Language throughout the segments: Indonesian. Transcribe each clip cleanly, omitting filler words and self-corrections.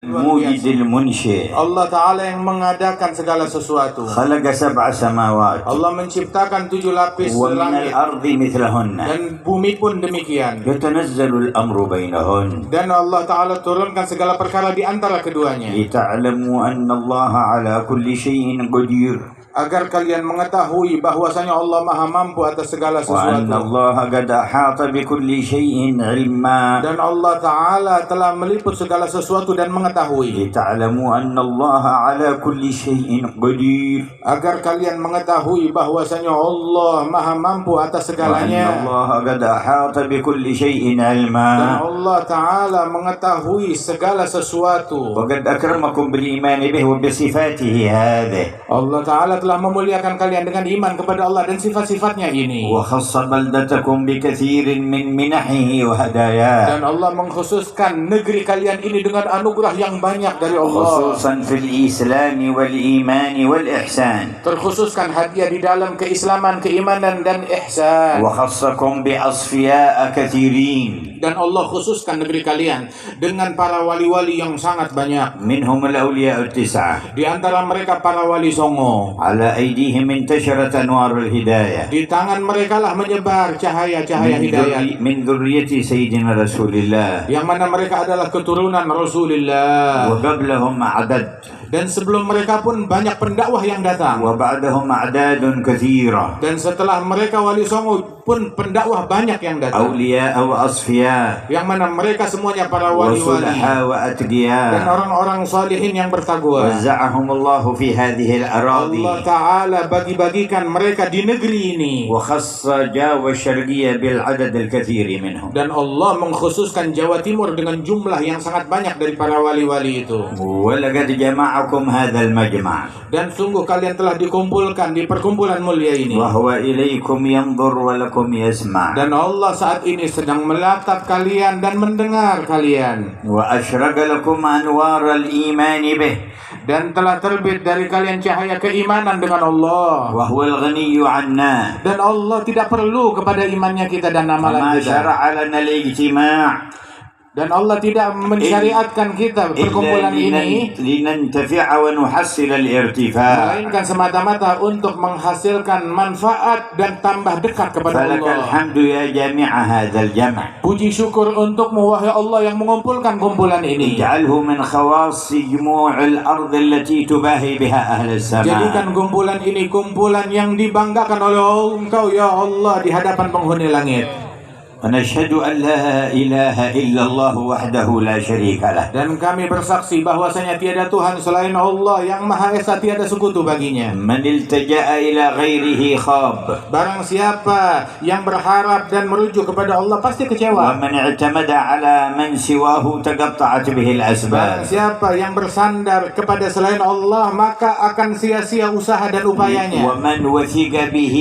الموجد المنشئ Allah Ta'ala yang mengadakan segala sesuatu. خلق 7 سماوات Allah menciptakan 7 lapis ومن langit الأرض مثلهن dan bumi pun demikian. يتنزل الأمر بينهن Dan Allah Ta'ala turunkan segala perkara di antara keduanya, لتعلموا أن الله على كل شيء قدير agar kalian mengetahui bahwasanya Allah Maha mampu atas segala وأن sesuatu. الله قد أحاط بكل شيء علما Dan Allah Ta'ala telah meliput segala sesuatu dan mengetahui, لتعلموا أن الله على كل شيء قدير agar kalian mengetahui bahwasanya Allah Maha mampu atas وأن segalanya. الله قد أحاط بكل شيء Dan علما Allah Ta'ala mengetahui segala sesuatu. وقد أكرمكم بالإيمان به وبصفاته هذه Allah Ta'ala telah memuliakan kalian dengan iman kepada Allah dan sifat-sifatnya ini. وخص بلدتكم بكثير من منحه وهداياه Dan Allah mengkhususkan negeri kalian ini dengan anugerah yang banyak dari Allah. خصوصا في الإسلام والإيمان والإحسان Terkhususkan hadiah di dalam keislaman, keimanan dan ihsan. وخصكم بأصفياء كثيرين Dan Allah khususkan negeri kalian dengan para wali-wali yang sangat banyak. منهم الأولياء التسعة Di antara mereka para wali songo. على أيديهم انتشرت أنوار الهداية Di tangan mereka lah menyebar cahaya-cahaya hidayah. من ذرية سيدنا رسول الله Yang mana mereka adalah keturunan Rasulullah. وقبلهم عدد Dan sebelum mereka pun banyak pendakwah yang datang. وبعدهم أعداد كثيرة Dan setelah mereka wali songo pun pendakwah banyak yang datang. أولياء وأصفياء Yang mana mereka semuanya para wali-wali وصلحاء dan وأتقياء orang-orang salihin yang bertakwa. وزعهم الله في هذه الأراضي Allah Ta'ala bagi-bagikan mereka di negeri ini. وخص جاوة الشرقية بالعدد الكثير منهم Dan Allah mengkhususkan Jawa Timur dengan jumlah yang sangat banyak dari para wali-wali itu. ولقد جمعكم هذا المجمع Dan sungguh kalian telah dikumpulkan di perkumpulan mulia ini. وهو إليكم ينظر ولكم يسمع Dan Allah saat ini sedang melatap kalian dan mendengar kalian. وأشرق لكم أنوار الإيمان به Dan telah terbit dari kalian cahaya keimanan dengan Allah. وهو الغني عنا Dan Allah tidak perlu kepada imannya kita dan وما amalan kita. شرع لنا الاجتماع Dan Allah tidak mensyariatkan kita إلا perkumpulan ini لننتفع ونحصل الارتفاع melainkan semata-mata untuk menghasilkan manfaat dan tambah dekat kepada فلك Allah. الحمد يا جامع هذا الجمع Puji syukur untukmu wahai Allah yang mengumpulkan kumpulan ini. اجعله من خواص جموع الأرض التي تباهي بها أهل السماء Jadikan kumpulan ini kumpulan yang dibanggakan oleh Engkau ya Allah di hadapan penghuni langit. ونشهد أن لا إله إلا الله وحده لا شريك له Dan kami bersaksi bahwasanya tiada Tuhan selain Allah yang Maha Esa, tiada sekutu baginya. من التجأ إلى غيره خاب Barang siapa yang berharap dan merujuk kepada Allah pasti kecewa. ومن اعتمد على من سواه تقطعت به Barang الأسباب siapa yang bersandar kepada selain Allah maka akan sia-sia usaha dan upayanya. ومن وثق به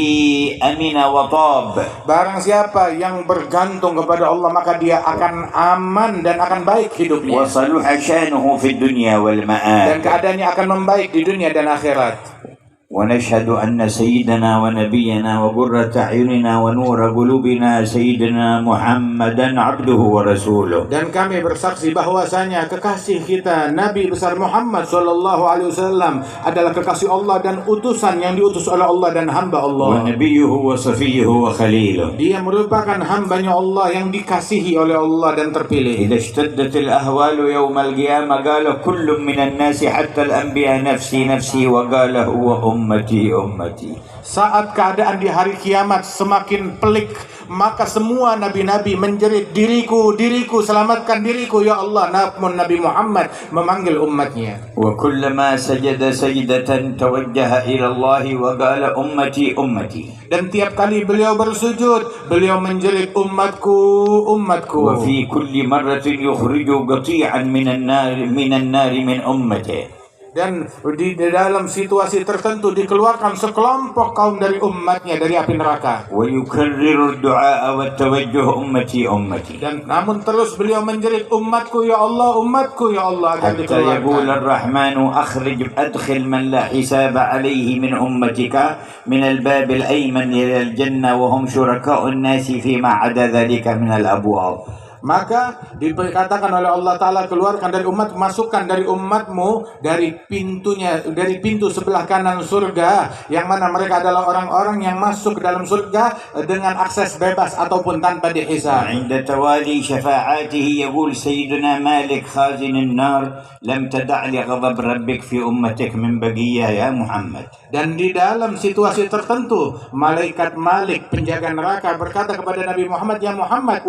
أمن وطاب Barang siapa yang bergantung kepada Allah maka dia akan aman dan akan baik hidupnya. وصلح شأنه في الدنيا Dan والمآل keadaannya akan membaik di dunia dan akhirat. ونشهد أن سيدنا ونبينا وقرة أعيننا ونور قلوبنا سيدنا محمدا عبده ورسوله Dan kami bersaksi bahwasanya kekasih kita Nabi besar Muhammad sallallahu alaihi wasallam adalah kekasih Allah dan utusan yang diutus oleh Allah dan hamba Allah. ونبيه وصفيه وخليله Dia merupakan hambanya Allah yang dikasihi oleh Allah dan terpilih. إذا اشتدت الأهوال يوم القيامة قال كل من الناس حتى الأنبياء نفسي نفسي وقال هو أمتي أمتي Saat keadaan di hari kiamat semakin pelik, maka semua nabi-nabi menjerit, diriku, diriku, selamatkan diriku ya Allah. Namun Nabi Muhammad memanggil umatnya. وكلما سجد سجدة توجه إلى الله وقال أمتي أمتي Dan tiap kali beliau bersujud, beliau menjerit umatku, umatku. وفي كل مرة يخرج قطيعا من النار من أمته Dan di dalam situasi tertentu dikeluarkan sekelompok kaum dari umatnya dari api neraka. ويكرر الدعاء والتوجه أمتي أمتي Dan namun terus beliau menjerit umatku ya Allah, umatku ya Allah akan حتى يقول dikeluarkan. الرحمن أدخل من لا حساب عليه من أمتك من الباب الأيمن إلى الجنة وهم شركاء الناس فيما عدا ذلك من الأبواب Maka dikatakan oleh Allah Ta'ala, keluarkan dari umat, masukkan dari umatmu dari pintu sebelah kanan surga, yang mana mereka adalah orang-orang yang masuk ke dalam surga dengan akses bebas ataupun tanpa dihisab. عند توالي شفاعاته يقول سيدنا مالك خازن النار لم تدع لغضب ربك في أمتك من بقية يا محمد. Dan di dalam situasi tertentu, malaikat Malik, penjaga neraka, berkata kepada Nabi Muhammad, ya Muhammad,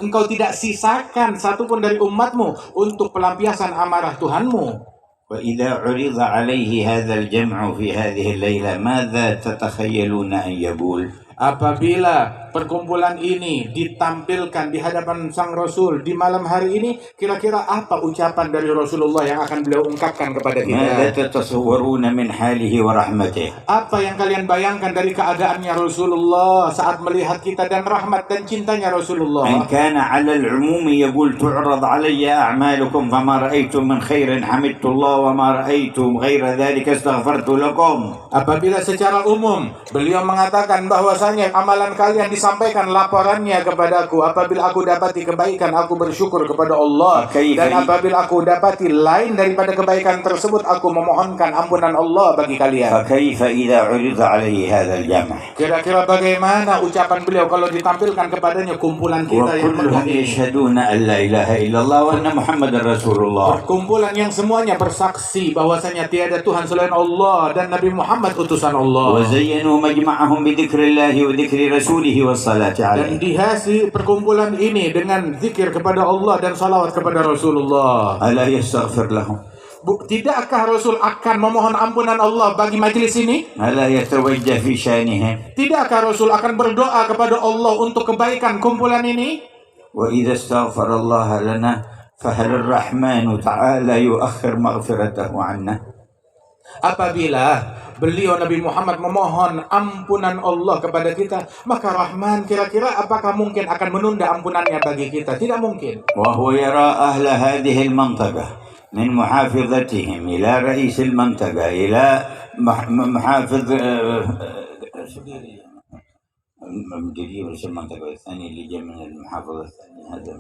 engkau tidak sisakan satupun dari umatmu untuk pelampiasan amarah Tuhanmu. وإذا عرض عليه هذا الجمع في هذه الليلة ماذا تتخيلون أن يقول؟ Apabila perkumpulan ini ditampilkan di hadapan Sang Rasul di malam hari ini, kira-kira apa ucapan dari Rasulullah yang akan beliau ungkapkan kepada ماذا kita? تتصورون من حاله ورحمته؟ Apa yang kalian bayangkan dari keadaannya Rasulullah saat melihat kita dan rahmat dan cintanya Rasulullah? إن كان على العموم يقول تعرض علي أعمالكم فما رأيتم من خير حمدت الله وما رأيتم غير ذلك استغفرت لكم. Apabila secara umum beliau mengatakan bahwasanya amalan kalian disampaikan laporannya kepadaku, apabila aku dapati kebaikan aku bersyukur kepada Allah, dan apabila aku dapati lain daripada kebaikan tersebut aku memohonkan ampunan Allah bagi kalian. فكيف إذا عرض عليه هذا الجمع؟ Kira-kira bagaimana ucapan beliau kalau ditampilkan kepadanya kumpulan kita yang وكلهم megah ini? يشهدون أن لا إله إلا الله وأن محمد رسول الله. Kumpulan yang semuanya bersaksi bahwasanya tiada Tuhan selain Allah dan Nabi Muhammad utusan Allah. وزينوا مجمعهم بذكر الله وذكر رسوله والصلاة Dan عليه. dihiasi perkumpulan ini dengan zikir kepada Allah dan salawat kepada Rasulullah. ألا يستغفر لهم؟ Tidakkah Rasul akan memohon ampunan Allah bagi majelis ini? ألا يتوجه في شأنهم؟ Tidakkah Rasul akan berdoa kepada Allah untuk kebaikan kumpulan ini? وإذا استغفر الله لنا فهل الرحمن تعالى يؤخر مغفرته عنا؟ Apabila beliau Nabi Muhammad memohon ampunan Allah kepada kita, maka Rahman kira-kira apakah mungkin akan menunda ampunannya bagi kita? Tidak mungkin. وهو يرى أهل هذه المنطقة من محافظتهم إلى رئيس المنطقة إلى محافظ مديرية رئيس المنطقة الثاني اللي جاء من المحافظة الثانية هذا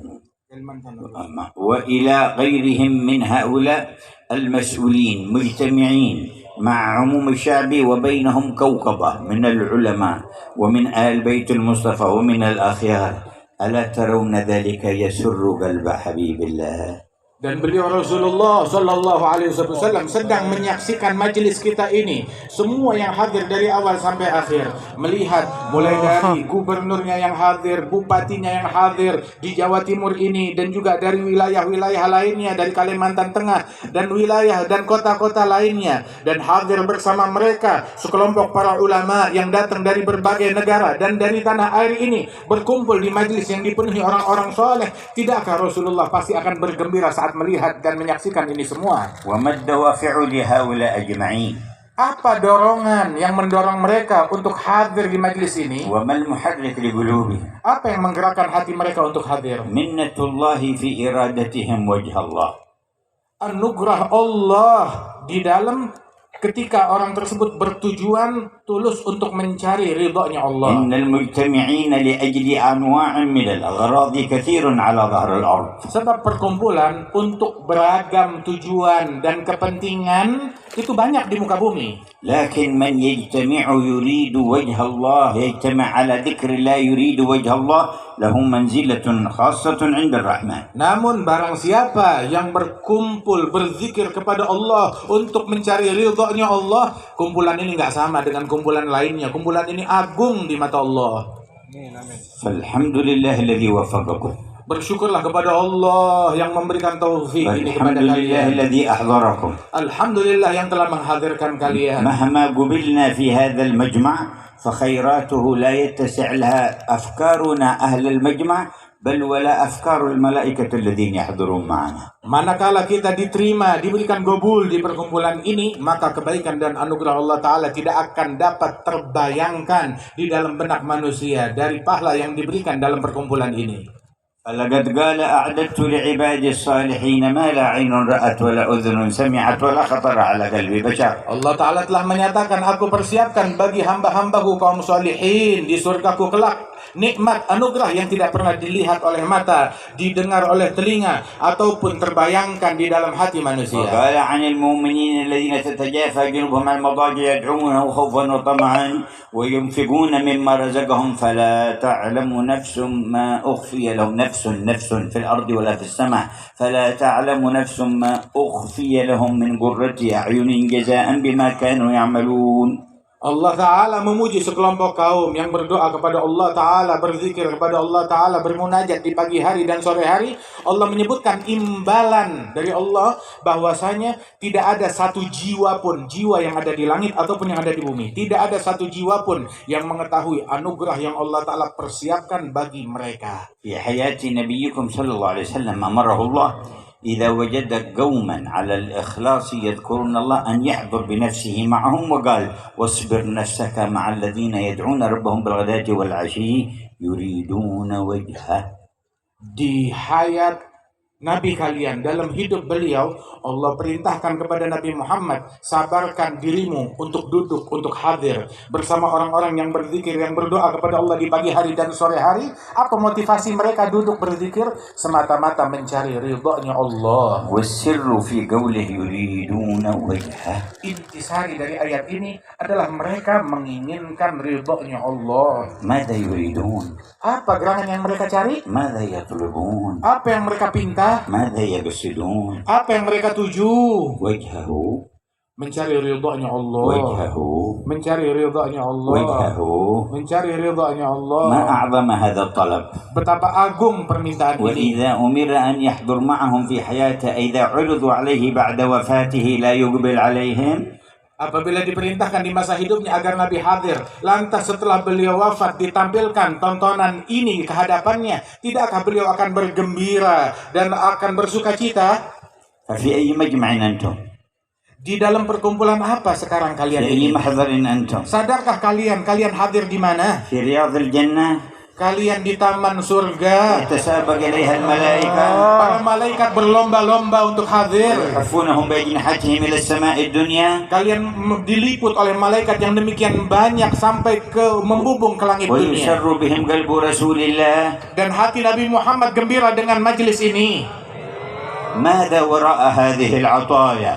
وإلى غيرهم من هؤلاء المسؤولين مجتمعين مع عموم الشعب وبينهم كوكبة من العلماء ومن آل بيت المصطفى ومن الأخيار ألا ترون ذلك يسر قلب حبيب الله؟ Dan beliau Rasulullah Sallallahu Alaihi Wasallam sedang menyaksikan majelis kita ini, semua yang hadir dari awal sampai akhir, melihat mulai dari gubernurnya yang hadir, bupatinya yang hadir di Jawa Timur ini, dan juga dari wilayah-wilayah lainnya, dari Kalimantan Tengah dan wilayah dan kota-kota lainnya, dan hadir bersama mereka sekelompok para ulama yang datang dari berbagai negara dan dari tanah air ini, berkumpul di majelis yang dipenuhi orang-orang soleh. Tidakkah Rasulullah pasti akan bergembira saat melihat dan menyaksikan ini semua? وما الدوافع لهؤلاء أجمعين؟ Apa dorongan yang mendorong mereka untuk hadir di majelis ini? وما المحرك لقلوبهم؟ Apa yang menggerakkan hati mereka untuk hadir? منة الله في إرادتهم وجه الله. Anugerah Allah di dalam ketika orang tersebut bertujuan tulus untuk mencari ridhonya Allah. إن المجتمعين لأجل أنواع من الأغراض كثير على ظهر الأرض. Sebab perkumpulan untuk beragam tujuan dan kepentingan itu banyak di muka bumi. لكن من يجتمع يريد وجه الله يجتمع على ذكر الله يريد وجه الله له منزلة خاصة عند الرحمن. Namun barang siapa yang berkumpul berzikir kepada Allah untuk mencari ridhonya Allah, kumpulan ini nggak sama dengan kumpulan lainnya. Kumpulan ini agung di mata Allah. فالحمد لله الذي وفقكم. Bersyukurlah kepada Allah yang memberikan taufik ini kepada الحمد لله kalian. الذي أحضركم. Alhamdulillah yang telah menghadirkan kalian. مهما قبلنا في هذا المجمع فخيراته لا يتسع لها أفكارنا أهل المجمع بل ولا أفكار الملائكة الذين يحضرون معنا. Manakala kita diterima, diberikan gobul di perkumpulan ini, maka kebaikan dan anugerah Allah Ta'ala tidak akan dapat terbayangkan di dalam benak manusia dari pahala yang diberikan dalam perkumpulan ini. فلقد قال أعددت لعبادي الصالحين ما لا عين رأت ولا أذن سمعت ولا خطر على قلب بشر. Allah Ta'ala telah menyatakan, aku persiapkan bagi hamba-hambaku kaum salihin di surgaku kelak nikmat anugerah yang tidak pernah dilihat oleh mata, didengar oleh telinga, ataupun terbayangkan di dalam hati manusia. وقال عن المؤمنين الذين تتجافى جنوبهم عن المضاجع يدعونه خوفا وطمعا وينفقون مما رزقهم فلا تعلم نفس ما أخفي لهم نفس في الأرض ولا في السماء فلا تعلم نفس ما أخفي لهم من قرة أعين جزاء بما كانوا يعملون. Allah Ta'ala memuji sekelompok kaum yang berdoa kepada Allah Ta'ala, berzikir kepada Allah Ta'ala, bermunajat di pagi hari dan sore hari. Allah menyebutkan imbalan dari Allah bahwasanya tidak ada satu jiwa pun, jiwa yang ada di langit ataupun yang ada di bumi, tidak ada satu jiwa pun yang mengetahui anugerah yang Allah Ta'ala persiapkan bagi mereka. في حياة نبيكم صلى الله عليه وسلم أمره الله إذا وجد قوما على الإخلاص يذكرون الله أن يحضر بنفسه معهم وقال واصبر نفسك مع الذين يدعون ربهم بالغداة والعشي يريدون وجهه. Di hayat Nabi kalian, dalam hidup beliau, Allah perintahkan kepada Nabi Muhammad, sabarkan dirimu untuk duduk, untuk hadir bersama orang-orang yang berzikir, yang berdoa kepada Allah di pagi hari dan sore hari. Apa motivasi mereka duduk berzikir? Semata-mata mencari ridhonya Allah. والسر في قوله يريدون وجهه. Intisari dari ayat ini adalah mereka menginginkan ridhonya Allah. ماذا يريدون؟ Apa gerangan yang mereka cari? ماذا يطلبون؟ Apa yang mereka pinta? ماذا يقصدون؟ Apa yang mereka tuju? وجهه Mencari ridhonya Allah. وجهه Mencari ridhonya Allah. وجهه. Mencari ridhonya Allah. ما أعظم هذا الطلب. Betapa agung permintaan ini. وإذا أمر أن يحضر معهم في حياته إذا عرضوا عليه بعد وفاته لا يقبل عليهم. Apabila diperintahkan di masa hidupnya agar Nabi hadir, lantas setelah beliau wafat ditampilkan tontonan ini ke hadapannya, tidakkah beliau akan bergembira dan akan bersuka cita? ففي أي مجمع أنتم؟ Di dalam perkumpulan apa sekarang kalian في أي ini? محضر أنتم؟ Sadarkah kalian hadir di mana? في رياض الجنة Kalian di taman surga. يتسابق إليها الملائكة Para malaikat berlomba-lomba untuk hadir. يحفونهم بأجنحتهم إلى السماء الدنيا Kalian diliput oleh malaikat yang demikian banyak sampai ke membubung ke langit dunia. ويسر بهم قلب رسول الله. Dan hati Nabi Muhammad gembira dengan majelis ini. ماذا وراء هذه العطايا؟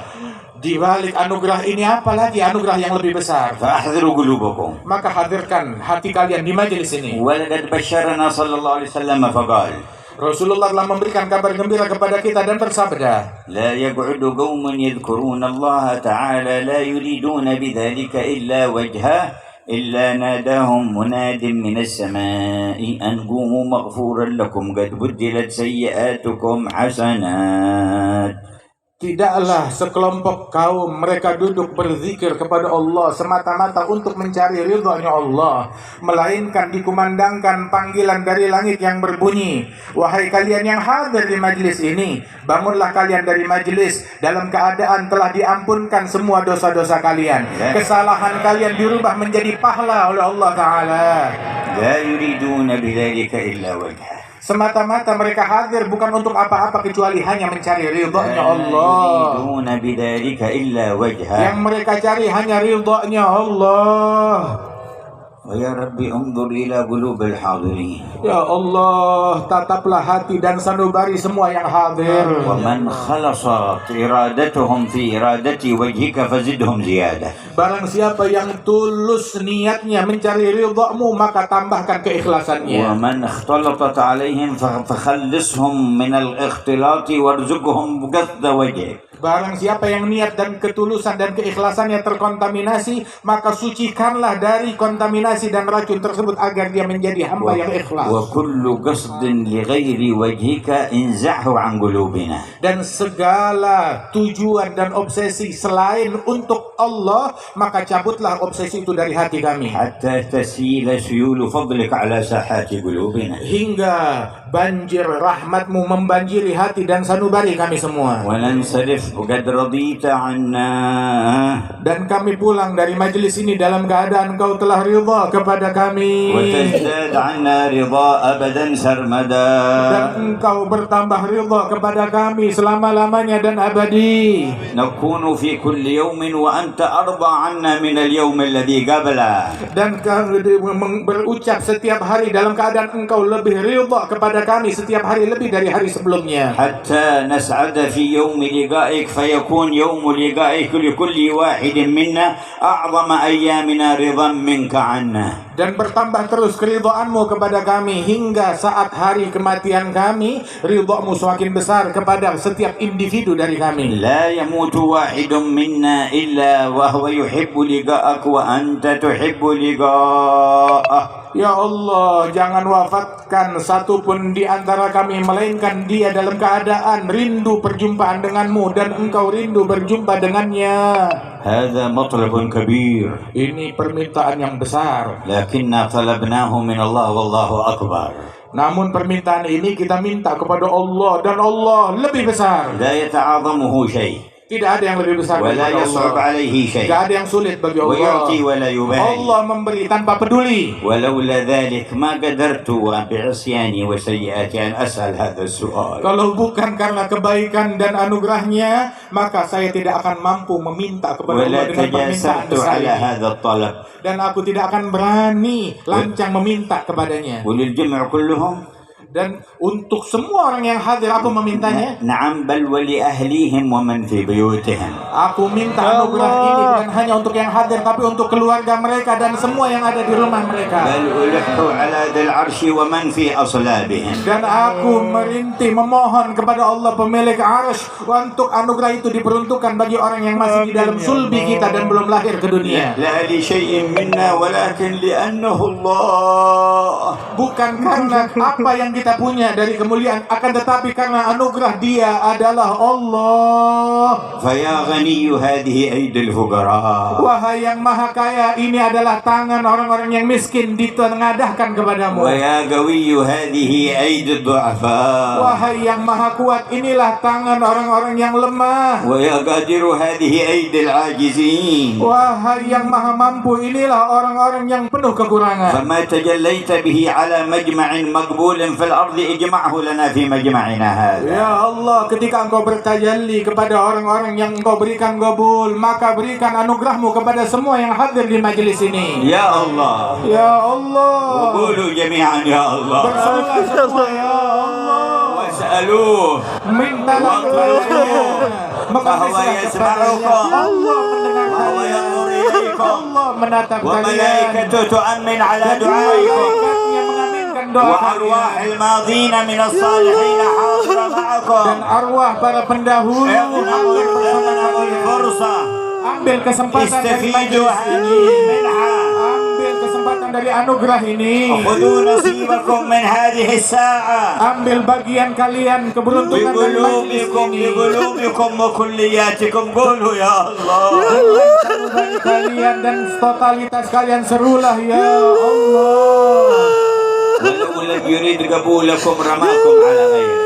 Di balik anugerah ini apa lagi anugerah yang lebih besar? فأحذروا قلوبكم. Maka hadirkan hati kalian di majelis ini. ولقد بشرنا صلى الله عليه وسلم فقال Rasulullah telah memberikan kabar gembira kepada kita dan bersabda, لا يقعد قوم يذكرون الله تعالى لا يريدون بذلك إلا وجهه إلا ناداهم مناد من السماء أن قوموا مغفورا لكم قد بدلت سيئاتكم حسنات. tidaklah sekelompok kaum mereka duduk berzikir kepada Allah semata-mata untuk mencari ridhonya Allah, melainkan dikumandangkan panggilan dari langit yang berbunyi, wahai kalian yang hadir di majlis ini, bangunlah kalian dari majlis dalam keadaan telah diampunkan semua dosa-dosa kalian, kesalahan kalian dirubah menjadi pahala oleh Allah Ta'ala. لا يريدون بذلك إلا وجهه. Semata-mata mereka hadir bukan untuk apa-apa kecuali hanya mencari ridhonya Allah. يريدون بذلك إلا وجهه. Yang mereka cari hanya ridhonya Allah. ويا ربي انظر إلى قلوب الحاضرين. Ya Allah, tataplah hati dan sanubari semua yang hadir. ومن خلصت إرادتهم في إرادة وجهك فزدهم زيادة. Barang siapa yang tulus niatnya mencari ridhamu, maka tambahkan keikhlasannya. ومن اختلطت عليهم فخلصهم من الاختلاط وارزقهم قصد وجهك. Barang siapa yang niat dan ketulusan dan keikhlasannya terkontaminasi, maka sucikanlah dari kontaminasi dan racun tersebut agar dia menjadi hamba yang ikhlas. وكل قصد لغير وجهك انزعه عن قلوبنا. Dan segala tujuan dan obsesi selain untuk Allah, maka cabutlah obsesi itu dari hati kami. حتى تسيل سيول فضلك على ساحات قلوبنا. Hingga banjir rahmatmu membanjiri hati dan sanubari kami semua. وننصرف وقد رضيت عنا Dan kami pulang dari majelis ini dalam keadaan Engkau telah ridha kepada kami. وتزداد عنا رضا أبدا سرمدا Dan Engkau bertambah ridha kepada kami selama-lamanya dan abadi. نكون في كل يوم وأنت أرضى عنا من اليوم الذي قبله Dan kami berucap setiap hari dalam keadaan Engkau lebih ridha kepada kami setiap hari lebih dari hari sebelumnya. حتى نسعد في يوم لقائك فيكون يوم لقائك لكل واحد منا أعظم أيامنا رضا منك عنه. Dan bertambah terus keridhaan-Mu kepada kami hingga saat hari kematian kami, ridha-Mu semakin besar kepada setiap individu dari kami. لا يموت واحد منا إلا وهو يحب لقاءك وأنت تحب لقاءه. Ya Allah, jangan wafatkan satu pun di antara kami melainkan dia dalam keadaan rindu perjumpaan denganmu dan Engkau rindu berjumpa dengannya. هذا مطلب كبير Ini permintaan yang besar. لكننا طلبناه من الله والله أكبر. Namun permintaan ini kita minta kepada Allah dan Allah lebih besar. لا يتعاظمه شيء Tidak ada yang lebih besar ولا daripada يصعب Allah. عليه شيء Tidak ada yang sulit bagi Allah. ويعطي ولا يبالي. Allah memberi tanpa peduli. ولولا ذلك ما قدرت بعصياني وسيئاتي أن أسأل هذا السؤال. Kalau bukan karena kebaikan dan anugerahnya, maka saya tidak akan mampu meminta kepada ولا Allah dengan permintaan تجاسرت besar على ini. هذا الطلب. Dan aku tidak akan berani lancang meminta kepadanya. وللجمع كلهم Dan untuk semua orang yang hadir aku memintanya. نعم بل ولأهليهم ومن في بيوتهم. Aku minta anugerah ini bukan hanya untuk yang hadir, tapi untuk keluarga mereka dan semua yang ada di rumah mereka. بل ألح على ذي العرش ومن في أصلابهم. Dan aku merintih memohon kepada Allah pemilik arsy untuk anugerah itu diperuntukkan bagi orang yang masih di dalam sulbi kita dan belum lahir ke dunia. لا لشيء منا ولكن لأنه الله. Bukan karena apa yang kita punya dari kemuliaan, akan tetapi karena anugerah Dia adalah Allah. فيا غني هذه أيدي الفقراء. Wahai yang maha kaya, ini adalah tangan orang-orang yang miskin ditengadahkan kepadamu. ويا قوي هذه أيدي الضعفاء. Wahai yang maha kuat, inilah tangan orang-orang yang lemah. ويا قادر هذه أيدي العاجزين. Wahai yang maha mampu, inilah orang-orang yang penuh kekurangan. فما تجليت به على مجمع مقبول في الأرض اجمعه لنا في مجمعنا هذا. Ya Allah, ketika Engkau bertajalli kepada orang-orang yang Engkau berikan qabul, maka berikan anugerahmu kepada semua yang hadir di majelis ini. يا الله. Ya Allah, وقولوا جميعا يا الله. berserulah semua ya Allah. واسألوه Mintalah kepadanya. فهو يسمعكم Allah mendengar وهو kalian. ينظر إليكم Allah menatap kalian. وملائكته تؤمن على دعائكم Malaikatnya mengaminkan doa وأرواح kalian. الماضين من الصالحين حاضرة معكم. Dan arwah para pendahulu hadir bersama kalian. فرصة Ambil kesempatan dari استفيدوا majelis هذه ini. المنحة. Ambil kesempatan dari anugerah ini. خذوا نصيبكم من هذه الساعة Ambil bagian kalian keberuntungan dari majelis بقلوبكم ini. بقلوبكم وكلياتكم. قولوا يا الله. Dengan kalian dan totalitas kalian serulah ya Allah. ولو لم يريد قبولكم رماكم على غيره.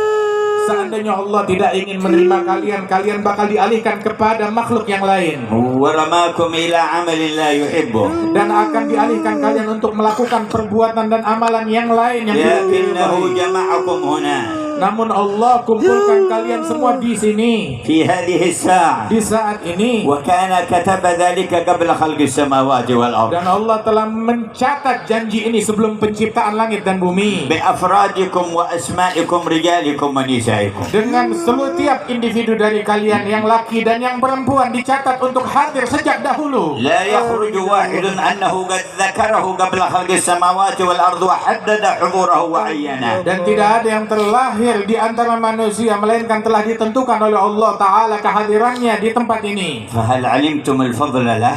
Seandainya Allah tidak ingin menerima kalian, kalian bakal dialihkan kepada makhluk yang lain. ورماكم إلى عمل لا يحبه. Dan akan dialihkan kalian untuk melakukan perbuatan dan amalan yang lain yang tidak لكنه diridhai. جمعكم هنا Namun Allah kumpulkan kalian semua di sini في هذه الساعة. di saat ini. وكان كتب ذلك قبل خلق السماوات والأرض. Dan Allah telah mencatat janji ini sebelum penciptaan langit dan bumi. بأفرادكم وأسمائكم رجالكم ونسائكم. Dengan setiap individu dari kalian yang laki dan yang perempuan dicatat untuk hadir sejak dahulu. لا يخرج واحد أنه قد ذكره قبل خلق السماوات والأرض وحدد حضوره وعينه. Dan tidak ada yang terlahir di antara manusia melainkan telah ditentukan oleh Allah Ta'ala kehadirannya di tempat ini. فهل علمتم الفضل له؟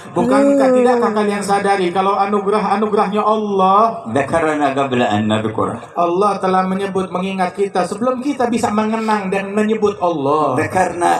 Bukankah tidakkah kalian sadari kalau anugerahnya Allah? ذكرنا قبل أن نذكره. Allah telah menyebut mengingat kita sebelum kita bisa mengenang dan menyebut Allah.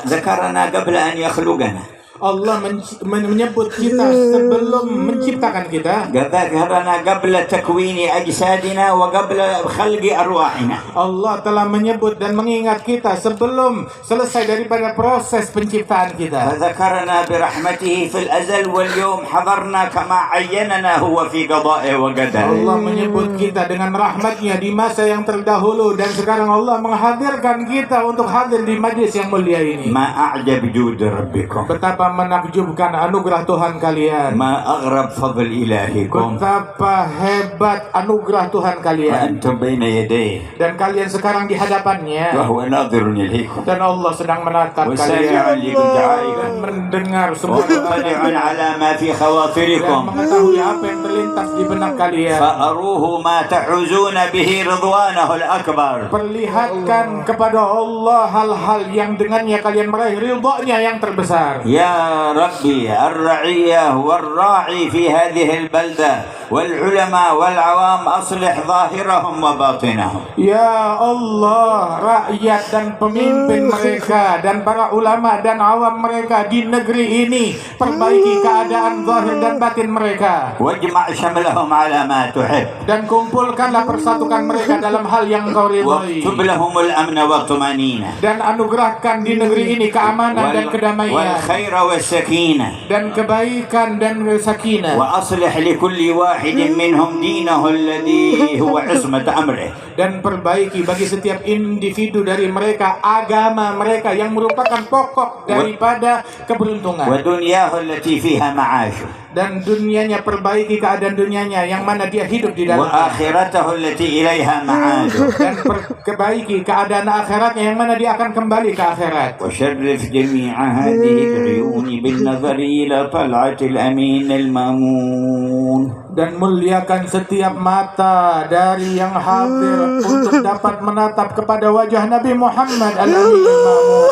ذكرنا قبل أن يخلقنا. Allah menyebut kita sebelum menciptakan kita. ذكرنا قبل تكوين أجسادنا وقبل خلق أرواحنا. Allah telah menyebut dan mengingat kita sebelum selesai daripada proses penciptaan kita. فذكرنا برحمته في الأزل واليوم حضرنا كما عيننا هو في قضائه وقدره. Allah menyebut kita dengan rahmatnya di masa yang terdahulu, dan sekarang Allah menghadirkan kita untuk hadir di majlis yang mulia ini. ما أعجب جود ربكم. Betapa menakjubkan anugerah Tuhan kalian. ما أغرب فضل إلهكم. Betapa hebat anugerah Tuhan kalian. وأنتم بين يديه. Dan kalian sekarang di hadapannya. وهو ناظر إليكم. Dan Allah sedang menatap وسامع kalian لدعائكم. dan mendengar semua ومطلع على ما في dan خواطركم. mengetahui apa yang terlintas di benak kalian. فأروه ما تحوزون به رضوانه الأكبر. Perlihatkan kepada Allah hal-hal yang dengannya kalian meraih ridha-Nya yang terbesar. يا ربي الرعية والراعي في هذه البلدة والعلماء والعوام أصلح ظاهرهم وباطنهم. Ya Allah, rakyat dan pemimpin mereka dan para ulama dan awam mereka di negeri ini, perbaiki keadaan zahir dan batin mereka. واجمع شملهم على ما تحب. Dan kumpulkanlah persatukan mereka dalam hal yang Engkau ridhai. واكتب لهم الأمن والطمأنينة. Dan anugerahkan di negeri ini keamanan dan kedamaian. والخير والسكينة. Dan kebaikan dan sakinah. وأصلح لكل واحد منهم دينه الذي هو عصمة أمره. Dan perbaiki bagi setiap individu dari mereka agama mereka yang merupakan pokok daripada keberuntungan. ودنياه التي فيها معاشه. Dan dunianya, perbaiki keadaan dunianya yang mana dia hidup di dalamnya. وآخرته التي إليها معاده. Dan perbaiki keadaan akhiratnya yang mana dia akan kembali ke akhirat. وشرف جميع هذه العيون بالنظر إلى طلعة الأمين المامون. Dan muliakan setiap mata dari yang hadir untuk dapat menatap kepada wajah Nabi Muhammad al-Amin al-Mamun.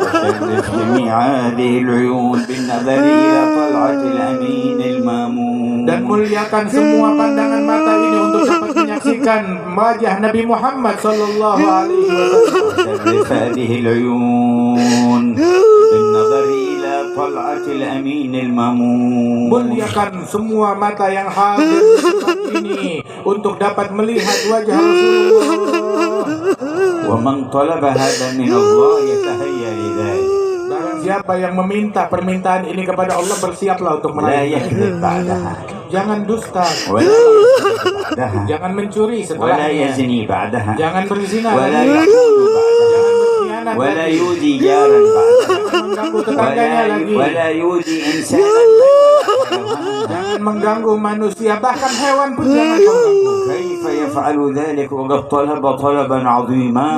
وشرف جميع هذه العيون بالنظر إلى طلعة الأمين المامون. Dan muliakan semua pandangan mata ini untuk dapat menyaksikan wajah Nabi Muhammad sallallahu alaihi wasallam. وشرف هذه العيون بالنظر إلى طلعة الأمين المامون. Muliakan semua mata yang hadir di tempat ini untuk dapat melihat wajah Rasulullah. ومن طلب هذا من الله يتهيأ لذلك. Barang siapa yang meminta permintaan ini kepada Allah, bersiaplah untuk لا meraih. يكذب بعدها Jangan dusta, ولا يكذب بعدها jangan mencuri ولا setelahnya, يزني بعدها jangan berzina ولا lagi, يحسد بعدها jangan berkhianat ولا lagi, يؤذي جارا بعدها jangan mengganggu tetangganya lagi, ولا يؤذي إنسانا jangan mengganggu manusia, bahkan hewan pun jangan mengganggu. كيف يفعل ذلك وقد طلب طلبا عظيما.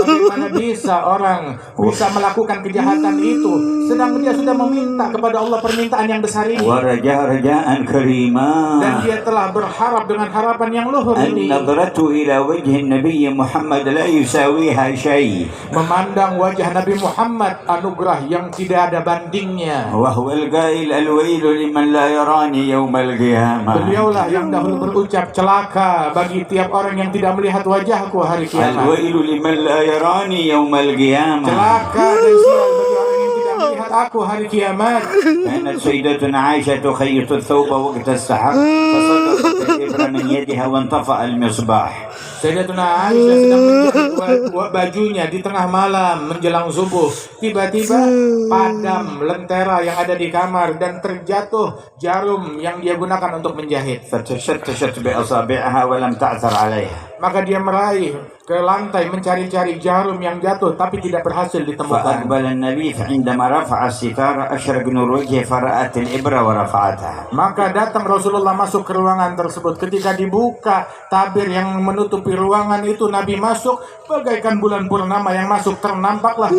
Bagaimana bisa orang bisa melakukan kejahatan itu sedang dia sudah meminta kepada Allah permintaan yang besar ini, ورجاء رجاء كريما. dan dia telah berharap dengan harapan yang luhur ini. النظرة إلى وجه النبي محمد لا يساويها شيء. Memandang wajah Nabi Muhammad, anugerah yang tidak ada bandingnya. وهو القائل الويل لمن لا يراني يوم القيامة. Beliaulah yang dahulu berucap, celaka bagi tiap orang yang tidak melihat wajahku hari kiamat. الويل لمن لا يراني يوم القيامة. Celaka dan sial bagi orang yang tidak melihat aku hari kiamat. كانت سيدتنا عائشة تخيط الثوب وقت السحر فسقطت الإبرة من يدها وانطفأ المصباح. Sayyidatuna Aisyah sedang menjahit bajunya di tengah malam menjelang subuh. Tiba-tiba padam lentera yang ada di kamar dan terjatuh jarum yang dia gunakan untuk menjahit. فتشتشت بأصابعها ولم تعثر عليها. Maka dia meraih ke lantai mencari-cari jarum yang jatuh tapi tidak berhasil ditemukan. فأقبل النبي فعندما رفع الستارة أشرق نور وجهه فرأت الإبرة ورفعتها. Maka datang Rasulullah masuk ke ruangan tersebut. Ketika dibuka tabir yang menutupi ruangan itu, Nabi masuk bagaikan bulan purnama yang masuk, ternampaklah.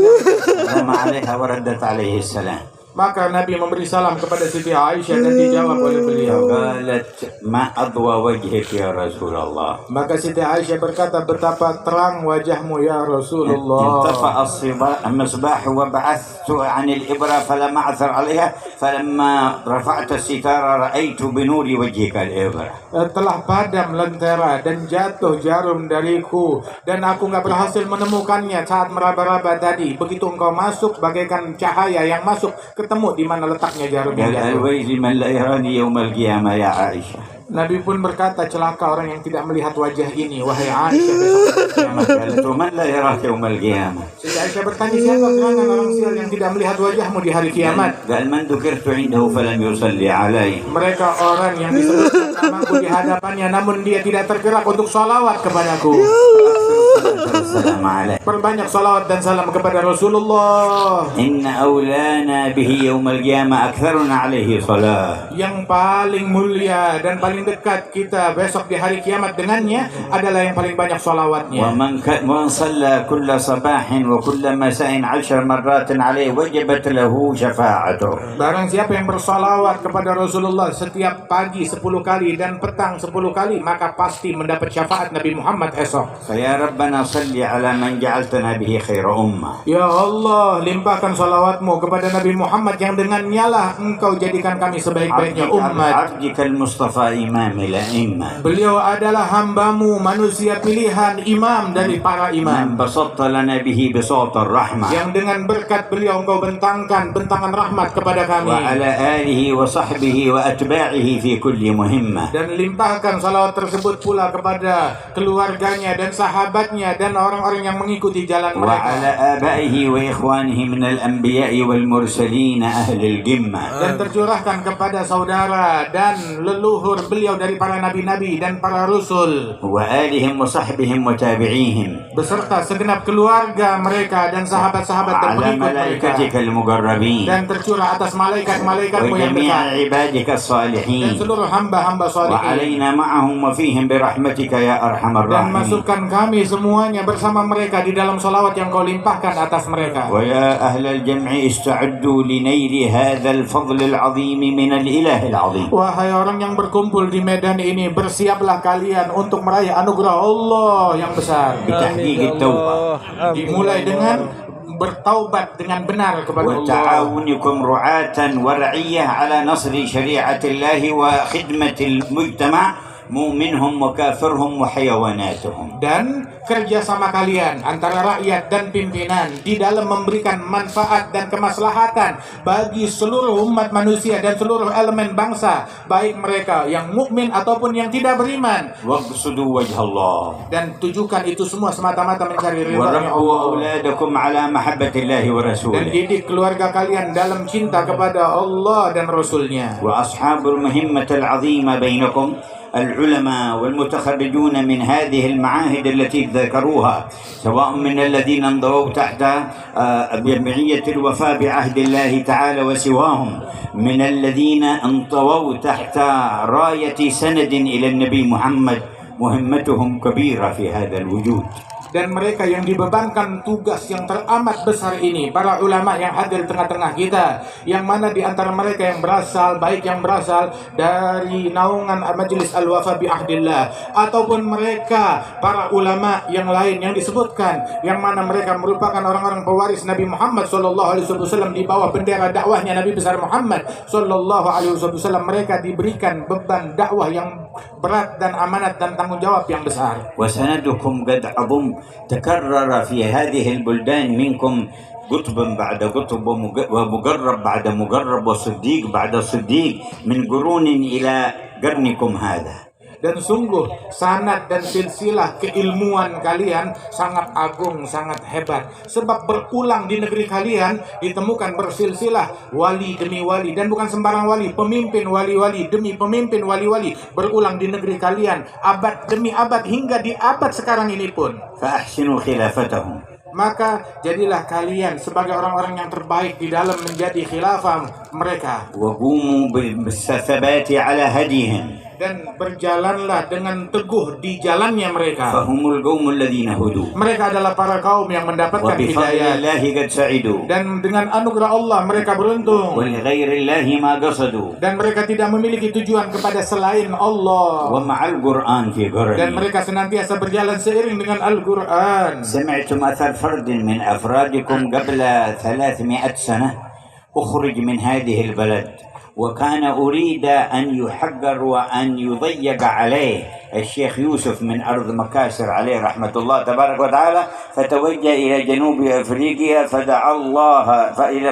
رمى عليها وردت عليه السلام. Maka Nabi memberi salam kepada Siti Aisyah dan dijawab oleh beliau. قالت ما أضوى وجهك يا رسول الله. Maka Siti Aisyah berkata, betapa terang wajahmu ya Rasulullah. انطفأ المصباح وبعثت عن الإبرة فلم أعثر عليها فلما رفعت الستارة رأيت بنور وجهك الإبرة. Telah padam lentera dan jatuh jarum dariku, dan aku nggak berhasil menemukannya saat meraba-raba tadi. Begitu engkau masuk, bagaikan cahaya yang masuk ke ketemu di mana letaknya jarum yang قال jatuh. الويل من لا يراني يوم القيامة يا عائشة. Nabi pun berkata, celaka orang yang tidak melihat wajah ini, wahai Aisyah besok kiamat. قالت ومن لا يراك يوم القيامة. Siti Aisyah bertanya, siapa gerangan orang sial yang tidak melihat wajahmu di hari kiamat? قال من ذكرت عنده فلم يصلي علي. Mereka orang yang disebutkan namaku di hadapannya, namun dia tidak tergerak untuk salawat kepadaku. السلام عليه. Perbanyak salawat dan salam kepada Rasulullah. إن أولانا به يوم القيامة أكثرنا عليه صلاة. Yang paling mulia dan paling dekat kita besok di hari kiamat dengannya adalah yang paling banyak salawatnya. ومن صلى كل صباح وكل مساء 10 مرات عليه وجبت له شفاعته. Barang siapa yang bersalawat kepada Rasulullah setiap pagi 10 kali dan petang 10 kali, maka pasti mendapat syafaat Nabi Muhammad esok. فيا ربنا صل على من جعلتنا به خير أمة. Ya Allah, limpahkan salawatmu kepada Nabi Muhammad yang dengannya lah engkau jadikan kami sebaik-baiknya umat. عبدك المصطفى إمام الأئمة. Beliau adalah hambamu, manusia pilihan, imam dari para من imam. بسطت لنا به بساط الرحمة. Yang dengan berkat beliau engkau bentangkan bentangan rahmat kepada kami. وعلى آله وصحبه وأتباعه في كل مهمة. Dan limpahkan salawat tersebut pula kepada keluarganya dan sahabatnya dan orang-orang yang mengikuti jalan mereka. وعلى آبائه وإخوانه من الأنبياء والمرسلين أهل الجمة. Dan tercurahkan kepada saudara dan leluhur beliau dari para nabi-nabi dan para rasul, وآلهم وصحبهم وتابعيهم. beserta segenap keluarga mereka dan sahabat-sahabat dan وعلى pengikut mereka, ملائكتك المقربين. dan tercurah atas malaikat-malaikatmu yang وجميع dekat عبادك dan الصالحين. seluruh hamba-hamba salihin. وعلينا معهم وفيهم برحمتك يا أرحم Dan الراحمين. masukkan kami semuanya bersama mereka di dalam salawat yang kau limpahkan atas mereka. ويا أهل الجمع استعدوا لنيل هذا الفضل العظيم من الإله العظيم. Wahai orang yang berkumpul di medan ini, bersiaplah kalian untuk meraih anugerah Allah yang besar. بتحقيق التوبة Dimulai dengan bertaubat dengan benar kepada Allah. وتعاونكم رعاة ورعية على نصر شريعة الله وخدمة المجتمع مؤمنهم وكافرهم وحيواناتهم. Dan kerjasama kalian antara rakyat dan pimpinan di dalam memberikan manfaat dan kemaslahatan bagi seluruh umat manusia dan seluruh elemen bangsa, baik mereka yang mukmin ataupun yang tidak beriman. واقصدوا وجه الله. Dan tujukan itu semua semata-mata mencari ridha وربوا Allah. أولادكم على محبة الله Dan ورسوله. didik keluarga kalian dalam cinta kepada Allah dan Rasulnya. وأصحاب المهمة العظيمة بينكم العلماء والمتخرجون من هذه المعاهد التي ذكروها، سواء من الذين انضووا تحت جمعية الوفاء بعهد الله تعالى وسواهم، من الذين انطووا تحت راية سند إلى النبي محمد، مهمتهم كبيرة في هذا الوجود. Dan mereka yang dibebankan tugas yang teramat besar ini, para ulama yang hadir di tengah-tengah kita, yang mana di antara mereka yang berasal, baik yang berasal dari naungan Majelis Al-Wafa bi Ahdillah, ataupun mereka para ulama yang lain yang disebutkan, yang mana mereka merupakan orang-orang pewaris Nabi Muhammad SAW di bawah bendera dakwahnya Nabi besar Muhammad SAW. Mereka diberikan beban dakwah yang berat dan amanat dan tanggung jawab yang besar. وسندكم قد عظم تكرر في هذه البلدان منكم قطب بعد قطب ومقرب بعد مقرب وصديق بعد صديق من قرون إلى قرنكم هذا. Dan sungguh sanad dan silsilah keilmuan kalian sangat agung, sangat hebat. Sebab berulang di negeri kalian ditemukan bersilsilah wali demi wali, dan bukan sembarang wali, pemimpin wali-wali demi pemimpin wali-wali berulang di negeri kalian abad demi abad hingga di abad sekarang ini pun. فأحسنوا خلافتهم. Maka jadilah kalian sebagai orang-orang yang terbaik di dalam menjadi khilafah mereka. وقوموا بالثبات على هديهم. Dan berjalanlah dengan teguh di jalannya mereka. فهم القوم الذين هدوا. Mereka adalah para kaum yang mendapatkan وبفضل hidayah. الله قد سعدوا. Dan dengan anugerah Allah mereka beruntung. ولغير الله ما قصدوا. Dan mereka tidak memiliki tujuan kepada selain Allah. ومع القرآن في Dan قرني. mereka senantiasa berjalan seiring dengan Al-Quran. سمعتم أثر فرد من أفرادكم قبل 300 سنة أخرج من هذه البلد وكان أريد أن يحقر وأن يضيق عليه الشيخ يوسف من أرض مكاسر عليه رحمة الله تبارك وتعالى، فتوجه إلى جنوب أفريقيا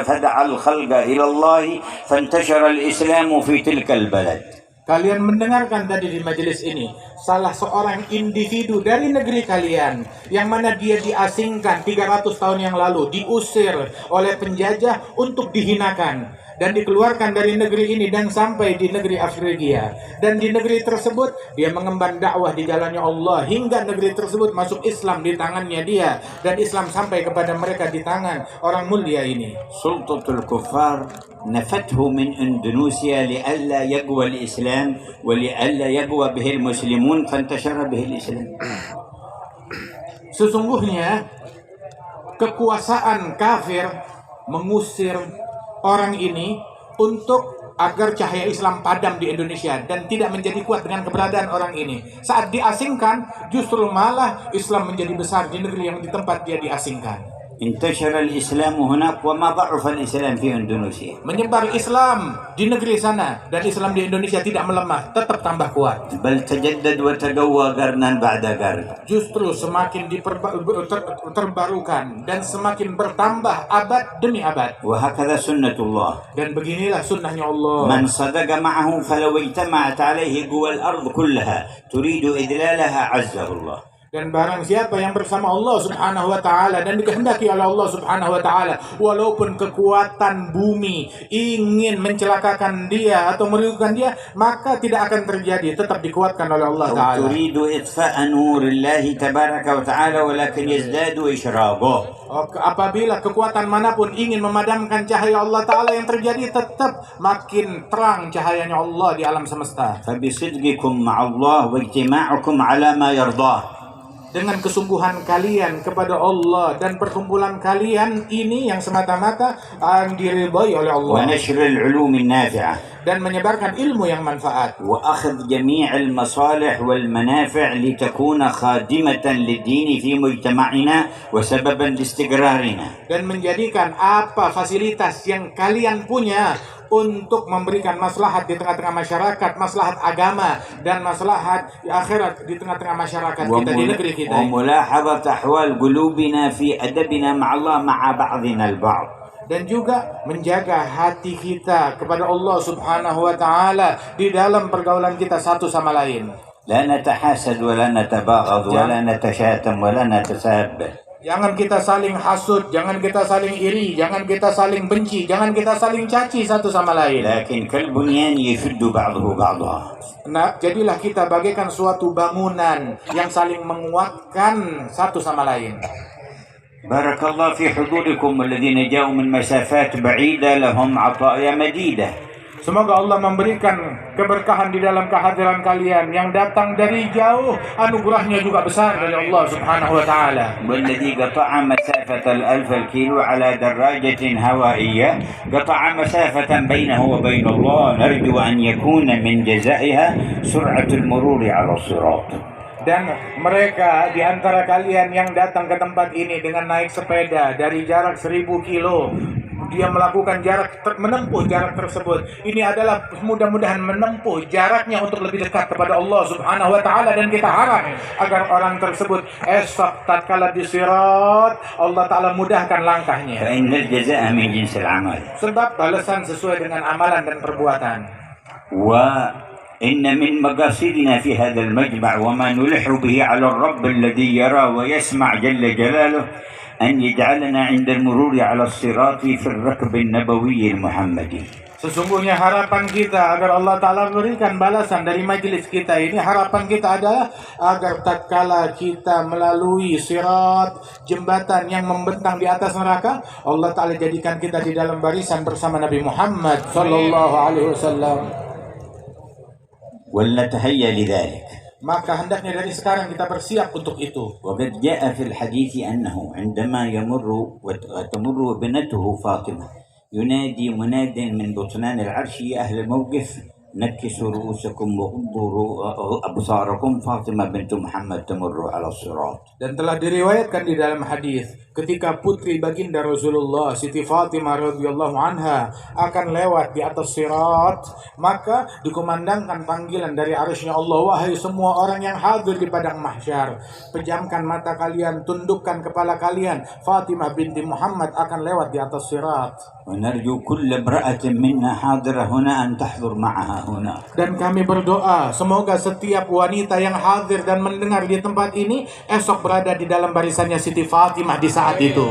فدعا الخلق إلى الله فانتشر الإسلام في تلك البلد. Kalian mendengarkan tadi di majelis ini, salah seorang individu dari negeri kalian, yang mana dia diasingkan 300 tahun yang lalu, diusir oleh penjajah untuk dihinakan, dan dikeluarkan dari negeri ini dan sampai di negeri Afrika. Dan di negeri tersebut, dia mengemban dakwah di jalannya Allah, hingga negeri tersebut masuk Islam di tangannya dia, dan Islam sampai kepada mereka di tangan orang mulia ini. سلطة الكفار نفته من إندونيسيا لئلا يقوى الإسلام ولئلا يقوى به المسلمون فانتشر به الإسلام. Sesungguhnya kekuasaan kafir mengusir orang ini untuk agar cahaya Islam padam di Indonesia dan tidak menjadi kuat dengan keberadaan orang ini. Saat diasingkan, justru malah Islam menjadi besar di negeri yang di tempat dia diasingkan. انتشر الإسلام هناك وما ضعف الإسلام في إندونيسيا. Menyebar Islam di negeri sana dan Islam di Indonesia tidak melemah, tetap tambah kuat. بل تجدد وتقوى قرنا بعد قرن. Justru semakin terbarukan dan semakin bertambah abad demi abad. وهكذا سنة الله. Dan beginilah sunnahnya Allah. من صدق معه فلو اجتمعت عليه قوى الأرض كلها تريد إذلالها عزه الله. Dan barang siapa yang bersama Allah Subhanahu wa taala dan dikehendaki oleh Allah Subhanahu wa taala, walaupun kekuatan bumi ingin mencelakakan dia atau merugikan dia, maka tidak akan terjadi, tetap dikuatkan oleh Allah taala. تريد إطفاء نور الله تبارك وتعالى ولكن يزداد إشراقه. Apabila kekuatan manapun ingin memadamkan cahaya Allah taala, yang terjadi tetap makin terang cahayanya Allah di alam semesta. فبصدقكم مع الله واجتماعكم على ما يرضاه. Dengan kesungguhan kalian kepada Allah dan perkumpulan kalian ini yang semata-mata yang diridhai oleh Allah, ونشر العلوم النافعة, dan menyebarkan ilmu yang manfaat, وأخذ جميع المصالح والمنافع لتكون خادمة للدين في مجتمعنا وسببا لاستقرارنا. Dan menjadikan apa fasilitas yang kalian punya untuk memberikan maslahat di tengah-tengah masyarakat, maslahat agama dan maslahat akhirat di tengah-tengah masyarakat kita di negeri kita. وملاحظة أحوال قلوبنا في أدبنا مع الله مع بعضنا البعض. Dan juga menjaga hati kita kepada Allah Subhanahu wa taala di dalam pergaulan kita satu sama lain. لا نتحاسد ولا نتباغض ولا نتشاتم ولا نتساب. Jangan kita saling hasud, jangan kita saling iri, jangan kita saling benci, jangan kita saling caci satu sama lain. لكن كالبنيان يشد بعضه بعضا. Nah, jadilah kita bagaikan suatu bangunan yang saling menguatkan satu sama lain. بارك الله في حضوركم الذين جاءوا من مسافات بعيدة لهم عطايا مديدة. Semoga Allah memberikan keberkahan di dalam kehadiran kalian. Yang datang dari jauh, anugerahnya juga besar dari Allah Subhanahu wa taala. والذي قطع مسافة 1000 الكيلو على دراجة هوائية قطع مسافة بينه وبين الله نرجو أن يكون من جزائها سرعة المرور على الصراط. Dan mereka di antara kalian yang datang ke tempat ini dengan naik sepeda dari jarak 1000 kilo, dia melakukan menempuh jarak tersebut. Ini adalah mudah-mudahan menempuh jaraknya untuk lebih dekat kepada Allah Subhanahu wa taala, dan kita harap agar orang tersebut esok tatkala di sirat Allah taala mudahkan langkahnya. فإن الجزاء من جنس العمل. Sebab balasan sesuai dengan amalan dan perbuatan. وإن من مقاصدنا في هذا المجمع وما نلح به على الرب الذي يرى ويسمع جل جلاله أن يجعلنا عند المرور على الصراط في الركب النبوي المحمدي. Sesungguhnya harapan kita agar Allah Ta'ala berikan balasan dari majelis kita ini, harapan kita adalah agar tatkala kita melalui sirat, jembatan yang membentang di atas neraka, Allah Ta'ala jadikan kita di dalam barisan bersama Nabi Muhammad Sallallahu Alaihi Wasallam. ولنتهيأ لذلك. Maka hendaknya dari sekarang kita bersiap untuk itu. وقد جاء في الحديث أنه عندما وتمر ابنته فاطمة ينادي مناد من بطنان العرش يا أهل الموقف نكسوا رؤوسكم وغضوا أبصاركم فاطمة بنت محمد تمر على الصراط. Dan telah diriwayatkan di dalam hadis ketika putri baginda Rasulullah Siti Fatimah radhiyallahu anha akan lewat di atas sirat, maka dikumandangkan panggilan dari arsy-Nya Allah, wahai semua orang yang hadir di padang mahsyar, pejamkan mata kalian, tundukkan kepala kalian, Fatimah binti Muhammad akan lewat di atas sirat. ونرجو كل امرأة منا حاضرة هنا أن تحضر معها هنا. Dan kami berdoa semoga setiap wanita yang hadir dan mendengar di tempat ini esok berada di dalam barisannya Siti Fatimah di saat itu.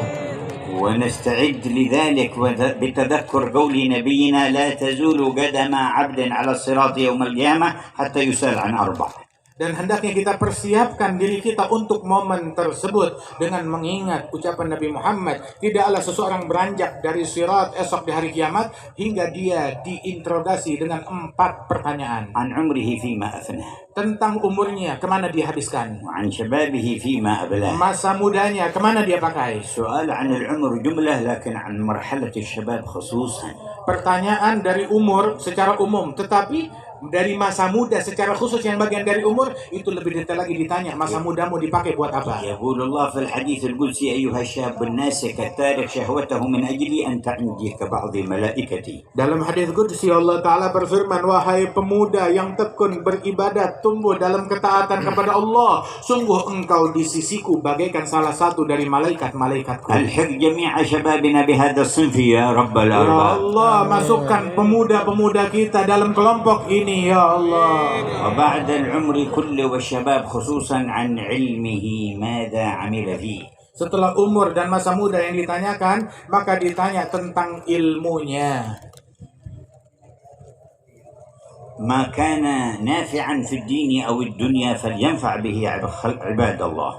ونستعد لذلك بتذكر قول نبينا لا تزول قدم عبد على الصراط يوم القيامة حتى يسأل عن أربع. Dan hendaknya kita persiapkan diri kita untuk momen tersebut dengan mengingat ucapan Nabi Muhammad, tidaklah seseorang beranjak dari sirat esok di hari kiamat hingga dia diinterogasi dengan 4 pertanyaan. عن عمره فيما أفناه. Tentang umurnya, kemana dia habiskan. وعن شبابه فيما أبلاه. Masa mudanya, kemana dia pakai. سؤال عن العمر جملة لكن عن مرحلة الشباب خصوصا. Pertanyaan dari umur secara umum, tetapi dari masa muda secara khusus yang bagian dari umur itu lebih detail lagi ditanya, masa mudamu dipakai buat apa? يقول الله في الحديث القدسي أيها الشاب الناسك التارك شهوته من أجلي أنت عندي كبعض ملائكتي. Dalam hadis qudsi Allah Ta'ala berfirman, wahai pemuda yang tekun beribadat, tumbuh dalam ketaatan kepada Allah, sungguh engkau di sisiku bagaikan salah satu dari malaikat-malaikatku. ألحق جميع شبابنا بهذا الصنف يا رب Ya الأرباب. Allah, masukkan pemuda-pemuda kita dalam kelompok ini ya Allah. وبعد العمر كله والشباب خصوصا عن علمه ماذا عمل فيه. Setelah umur dan masa muda yang ditanyakan, maka ditanya tentang ilmunya. ما كان نافعا في الدين أو الدنيا فلينفع به عباد الله.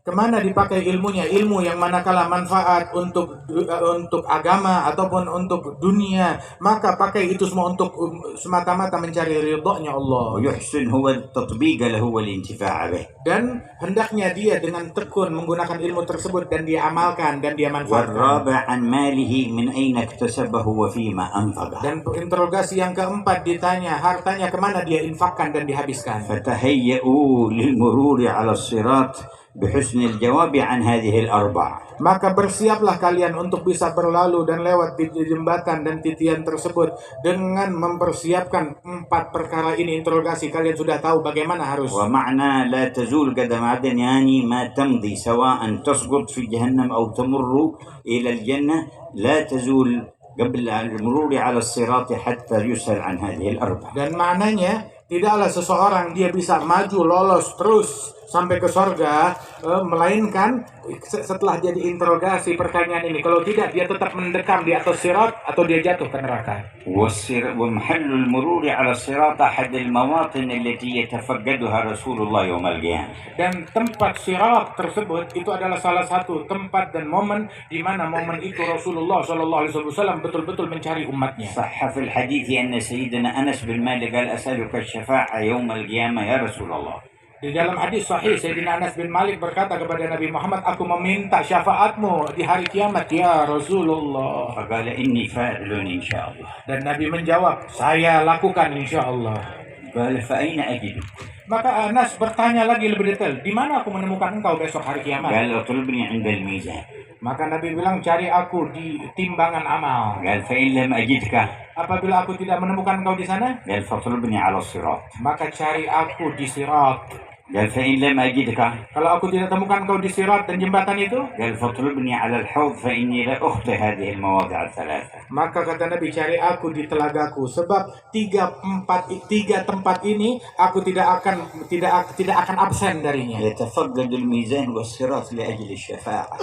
Kemana dipakai ilmunya? Ilmu yang manakala manfaat untuk agama ataupun untuk dunia, maka pakai itu semua untuk semata-mata mencari ridhonya Allah. ويحسن هو التطبيق له والانتفاع به. Dan hendaknya dia dengan tekun menggunakan ilmu tersebut dan dia amalkan dan dia manfaatkan. والرابع عن ماله من أين اكتسبه وفيما أنفقه. Dan interogasi yang keempat ditanya hartanya kemana dia infakkan dan dihabiskan. فتهيئوا للمرور على الصراط بحسن الجواب عن هذه الأربع. Maka bersiaplah kalian untuk bisa berlalu dan lewat di jembatan dan titian tersebut dengan mempersiapkan 4 perkara ini. Interogasi kalian sudah tahu bagaimana harus. ومعنى لا تزول قدم عبد يعني ما تمضي سواء تسقط في جهنم أو تمر إلى الجنة لا تزول قبل المرور على الصراط حتى يسأل عن هذه الأربع. Dan maknanya tidaklah seseorang dia bisa maju lolos terus sampai ke sorga, melainkan setelah dia diinterogasi pertanyaan ini. Kalau tidak, dia tetap mendekam di atas sirat atau dia jatuh ke neraka. ومحل المرور على الصراط أحد المواطن التي يتفقدها رسول الله يوم القيامة. Dan tempat sirat tersebut itu adalah salah satu tempat dan momen di mana momen itu Rasulullah SAW betul-betul mencari umatnya. صح في الحديث أن سيدنا أنس بن مالك قال أسألك الشفاعة يوم القيامة يا رسول الله. Di dalam hadis sahih, Sayyidina Anas bin Malik berkata kepada Nabi Muhammad, aku meminta syafaatmu di hari kiamat ya Rasulullah. فقال إني فاعل إن شاء الله. Dan Nabi menjawab, saya lakukan insya Allah. قال فأين أجدك؟ Maka Anas bertanya lagi lebih detail, di mana aku menemukan engkau besok hari kiamat? قال اطلبني عند الميزان. Maka Nabi bilang, cari aku di timbangan amal. قال فإن لم أجدك Apabila aku tidak menemukan engkau di sana, قال فاطلبني على الصراط. maka cari aku di sirat. قال فإن لم أجدك Kalau aku tidak temukan engkau di sirat dan jembatan itu, قال فاطلبني على الحوض فإني لا أخطئ هذه المواضع الثلاثة. maka kata Nabi, cari aku di telagaku, sebab tiga tempat ini aku tidak akan absen darinya. يتفقد الميزان والصراط لأجل الشفاعة.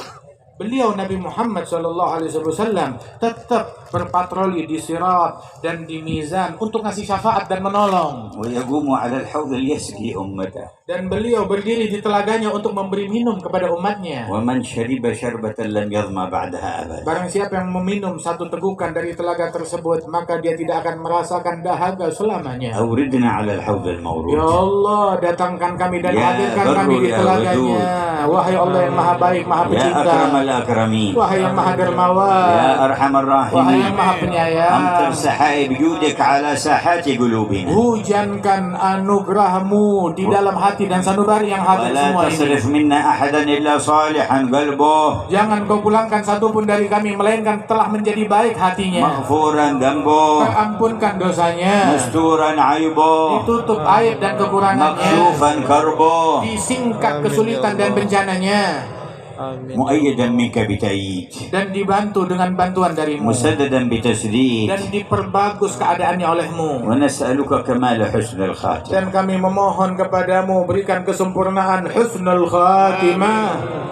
Beliau Nabi Muhammad SAW tetap berpatroli di sirat dan di mizan untuk ngasih syafaat dan menolong. ويقوم على الحوض ليسقي أمته. Dan beliau berdiri di telaganya untuk memberi minum kepada umatnya. ومن شرب شربة لم يظمأ بعدها أبدا. Barang siapa yang meminum satu tegukan dari telaga tersebut, maka dia tidak akan merasakan dahaga selamanya. أوردنا على الحوض Ya المورود. Allah, datangkan kami dan Ya hadirkan Barru, kami di ya telaganya. Wahai Allah yang maha baik, maha يا pecinta. أكرم الأكرمين. Wahai yang maha dermawan. يا أرحم Wahai الراحمين. yang maha penyayang. أمطر سحائب جودك على ساحات قلوبنا Hujankan anugerahmu di dalam hati dan sanubari yang hadir ولا semua ini. تصرف منا أحدا إلا صالحا قلبه Jangan kau pulangkan satupun dari kami melainkan telah menjadi baik hatinya, مغفورا ذنبه terampunkan dosanya, مستورا عيبه ditutup aib dan kekurangannya, مكشوفا كربه disingkat kesulitan dan bencananya, مؤيدا منك بتأييد dan dibantu dengan bantuan darimu, مسددا بتسديد dan diperbagus keadaannya olehmu. ونسألك كمال حسن الخاتمة Dan kami memohon kepadamu berikan kesempurnaan husnul khatimah.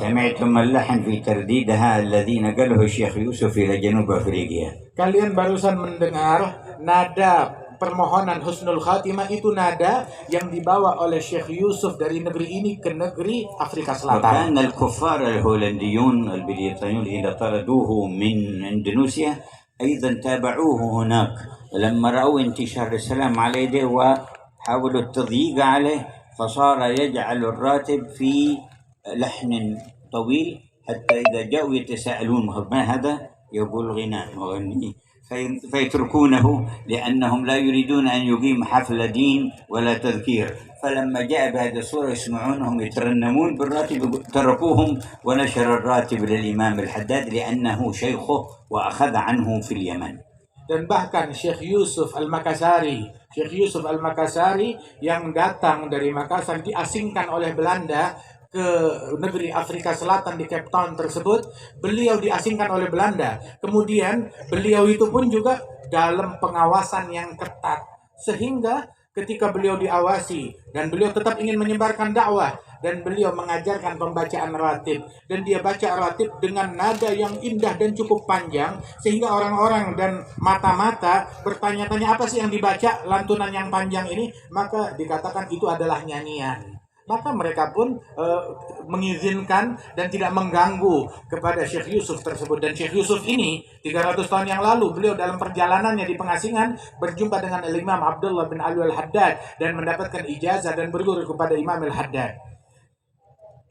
سمعتم اللحن في ترديدها الذي نقله الشيخ يوسف إلى جنوب أفريقيا Kalian barusan mendengar nada permohonan husnul khatimah, itu nada yang dibawa oleh Syekh Yusuf dari negeri ini ke negeri Afrika Selatan. وكان الكفار الهولنديون البريطانيون الذين طردوه من إندونيسيا أيضا تابعوه هناك لما رأوا انتشار السلام على يده وحاولوا التضييق عليه فصار يجعل الراتب في لحن طويل حتى إذا جاءوا يتساءلون ما هذا يقول غناء مغني فيتركونه لأنهم لا يريدون أن يقيم حفل دين ولا تذكير فلما جاء بهذه الصورة يسمعونهم يترنمون بالراتب تركوهم ونشر الراتب للإمام الحداد لأنه شيخه وأخذ عنه في اليمن. Dan bahkan Syekh Yusuf Al-Makassari yang datang dari Makassar diasingkan oleh Belanda ke negeri Afrika Selatan di Cape Town tersebut. Beliau diasingkan oleh Belanda. Kemudian beliau itu pun juga dalam pengawasan yang ketat, sehingga ketika beliau diawasi dan beliau tetap ingin menyebarkan dakwah, dan beliau mengajarkan pembacaan ratib, dan dia baca ratib dengan nada yang indah dan cukup panjang, sehingga orang-orang dan mata-mata bertanya-tanya apa sih yang dibaca lantunan yang panjang ini, maka dikatakan itu adalah nyanyian. Maka mereka pun mengizinkan dan tidak mengganggu kepada Syekh Yusuf tersebut. Dan Syekh Yusuf ini 300 tahun yang lalu beliau dalam perjalanannya di pengasingan berjumpa dengan Imam Abdullah bin Ali Al-Haddad dan mendapatkan ijazah dan berguru kepada Imam Al-Haddad.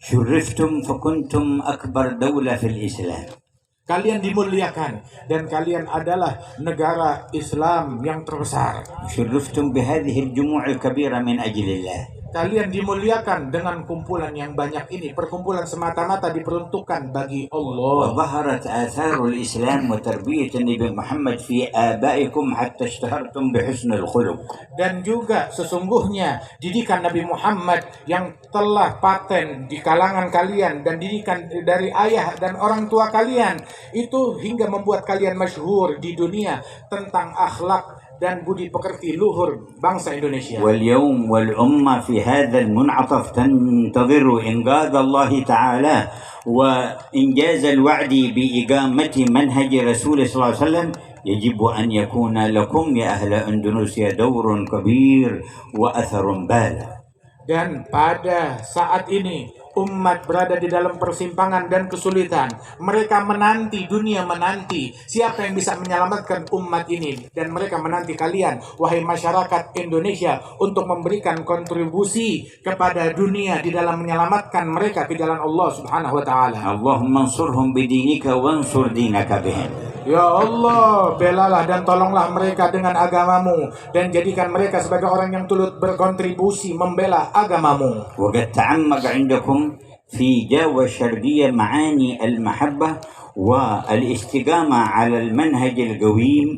شرفتم فكنتم أكبر دولة في الإسلام. Kalian dimuliakan dan kalian adalah negara Islam yang terbesar. شرفتم بهذه الجموع الكبيرة من أجل الله. Kalian dimuliakan dengan kumpulan yang banyak ini. Perkumpulan semata-mata diperuntukkan bagi Allah. وظهرت آثار الإسلام وتربية النبي محمد في آبائكم حتى اشتهرتم بحسن الخلق. Dan juga sesungguhnya didikan Nabi Muhammad yang telah paten di kalangan kalian dan didikan dari ayah dan orang tua kalian itu hingga membuat kalian masyhur di dunia tentang akhlak dan budi pekerti luhur bangsa Indonesia. واليوم والأمة في هذا المنعطف تنتظر إنقاذ الله تعالى وإنجاز الوعد بإقامة منهج رسول صلى الله عليه وسلم. يجب أن يكون لكم يا أهل إندونيسيا دور كبير وأثر بالغ. Dan pada saat ini umat berada di dalam persimpangan dan kesulitan. Mereka menanti, dunia menanti siapa yang bisa menyelamatkan umat ini. Dan mereka menanti kalian, wahai masyarakat Indonesia, untuk memberikan kontribusi kepada dunia di dalam menyelamatkan mereka ke jalan Allah Subhanahu wa taala. Allahumma ansurhum bidinika wansur dinaka bihim. Ya Allah, belalah dan tolonglah mereka dengan agamamu, dan jadikan mereka sebagai orang yang turut berkontribusi membela agamamu. وقد تعمق عندكم في جاوة الشرقية معاني المحبة والاستقامة على المنهج القويم.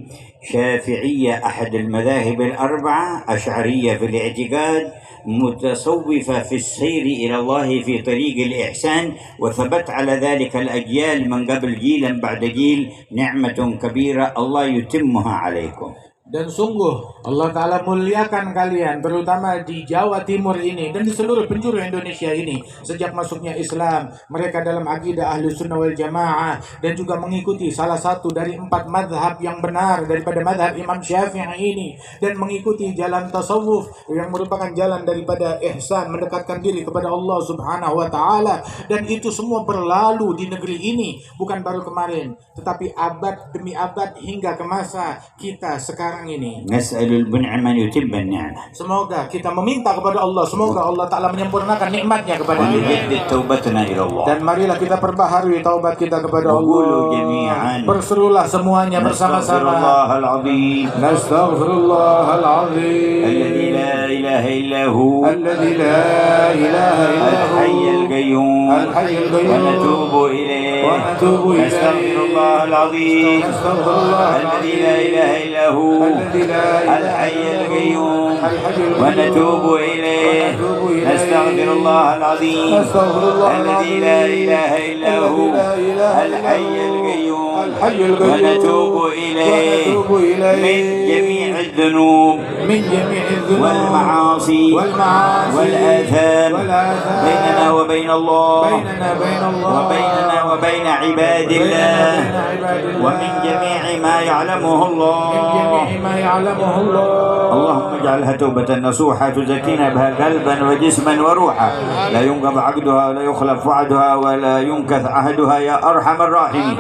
شافعية أحد المذاهب الأربعة، أشعرية في الاعتقاد، متصوفة في السير إلى الله في طريق الإحسان، وثبت على ذلك الأجيال من قبل جيلا بعد جيل. نعمة كبيرة الله يتمها عليكم. Dan sungguh Allah Ta'ala muliakan kalian, terutama di Jawa Timur ini dan di seluruh penjuru Indonesia ini. Sejak masuknya Islam, mereka dalam akidah Ahlu Sunnah wal Jamaah dan juga mengikuti salah satu dari 4 madhab yang benar daripada madhab Imam Syafi'i ini, dan mengikuti jalan tasawuf yang merupakan jalan daripada ihsan, mendekatkan diri kepada Allah Subhanahu wa Ta'ala. Dan itu semua berlalu di negeri ini, bukan baru kemarin, tetapi abad demi abad hingga ke masa kita sekarang sekarang ini. نسأل المنعم أن يتم النعمة Semoga kita meminta kepada Allah, semoga Allah Ta'ala menyempurnakan nikmatnya kepada kita. ونجدد توبتنا إلى الله. Dan marilah kita perbaharui taubat kita kepada وقولوا Allah. جميعا Berserulah semuanya نستغفر bersama-sama. الله العظيم Nastaghfirullahalazim. الذي لا إله إلا هو الذي لا إله إلا هو الحي القيوم الحي القيوم ونتوب إليه ونتوب إليه. نستغفر الله العظيم نستغفر الله الذي لا إله إلا هو الذي لا إله الحي القيوم الحي القيوم ونتوب إليه ونتوب إليه. نستغفر الله العظيم نستغفر الله الذي لا إله إلا هو الذي لا إله إلا الحي هو القيوم الحي القيوم ونتوب إليه ونتوب إليه من جميع الذنوب من جميع الذنوب والمعاصي والمعاصي والآثام والآثام بيننا وبين الله بيننا وبين الله وبيننا وبين عباد الله وبين عباد الله ومن جميع ما يعلمه من الله جميع ما يعلمه الله. اللهم اجعلها توبة نصوحة تزكينا بها قلبا وجسما وروحا لا ينقض عقدها ولا يخلف وعدها ولا ينكث عهدها يا أرحم الراحمين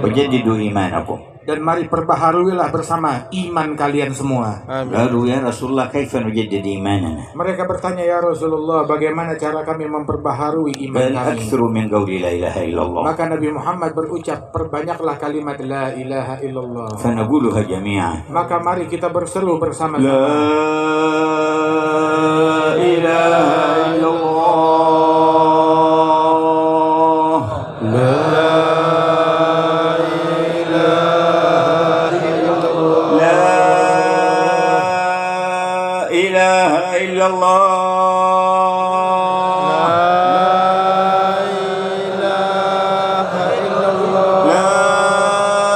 وجددوا إيمانكم. Dan mari perbaharuilah bersama iman kalian semua. قالوا يا رسول الله كيف نجدد إيماننا؟ Mereka bertanya, ya Rasulullah, bagaimana cara kami memperbaharui iman بل kami? أكثر من قول لا إله إلا الله Maka Nabi Muhammad berucap, perbanyaklah kalimat la ilaha illallah. فنقولها جميعا. Maka mari kita berseru لا bersama-sama. إله إلا الله لا إله إلا الله لا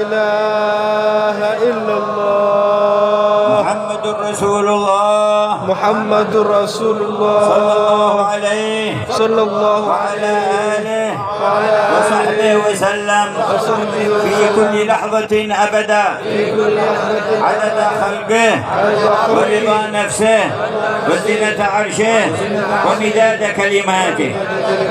إله إلا الله محمد رسول الله محمد رسول الله صلى الله عليه صلى الله وعلى آله وصحبه وسلم في كل لحظة أبدا عدد خلقه ورضا نفسه وزنة عرشه ومداد كلماته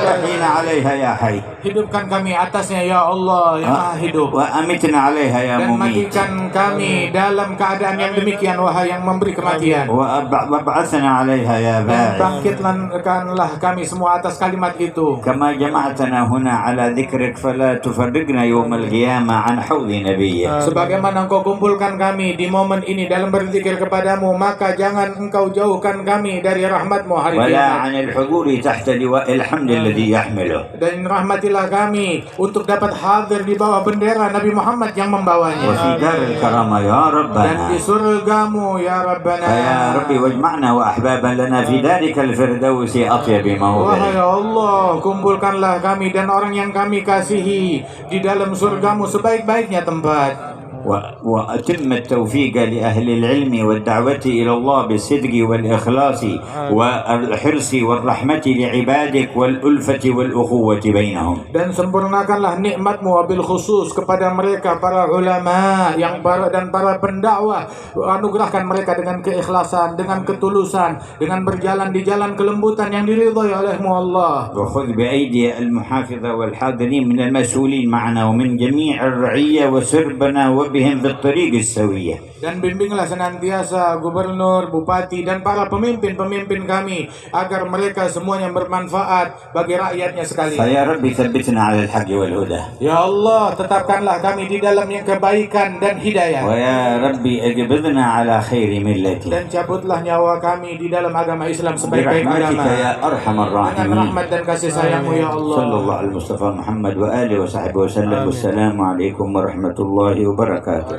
وحين عليها يا حي Hidupkan kami atasnya ya Allah yang maha hidup. وأمتنا عليها يا Dan مميت matikan kami dalam keadaan yang demikian, wahai yang memberi kematian. وابعثنا عليها يا Dan باعث bangkitkanlah kami semua atas kalimat itu. كما جمعتنا هنا على ذكرك فلا تفرقنا يوم القيامة عن حوض نبيك Sebagaimana engkau kumpulkan kami di momen ini dalam berzikir kepadamu, maka jangan engkau jauhkan kami dari rahmatmu hari ولا kiamat. عن الحضور تحت لواء الحمد الذي يحمله Dan rahmatilah kami untuk dapat hadir di bawah bendera Nabi Muhammad yang membawanya. وفي دار الكرامة يا Dan ربنا di surgamu ya Rabbana. فيا ربي واجمعنا وأحبابا لنا في ذلك الفردوس أطيب Wahai موضع Allah, kumpulkanlah kami dan orang yang kami kasihi di dalam surgamu sebaik-baiknya tempat. وأتم التوفيق لأهل العلم والدعوة إلى الله بالصدق والإخلاص والحرص والرحمة لعبادك والألفة والأخوة بينهم. Dan sempurnakanlah nikmatmu wabil khusus kepada mereka para ulama dan para pendakwah. Anugerahkan mereka dengan keikhlasan, dengan ketulusan, dengan berjalan di jalan kelembutan yang diridhai olehmu Allah. وخذ بأيدي المحافظة والحاضرين من المسؤولين معنا ومن جميع الرعية وسربنا وبهم بالطريق السوية. Dan bimbinglah senantiasa gubernur, bupati, dan para pemimpin-pemimpin kami agar mereka semuanya bermanfaat bagi rakyatnya sekalian. فيا ربي ثبتنا على الحق والهدى. Ya Allah, tetapkanlah kami di dalam yang kebaikan dan hidayah. ويا ربي اجبرنا على خير ملتي. Dan cabutlah nyawa kami di dalam agama Islam sebaik-baik برحمتك agama. يا أرحم Dengan الراحمين. rahmat dan kasih sayangmu ya Allah. صلى الله على المصطفى محمد وآله وصحبه وسلم. والسلام عليكم ورحمة الله وبركاته.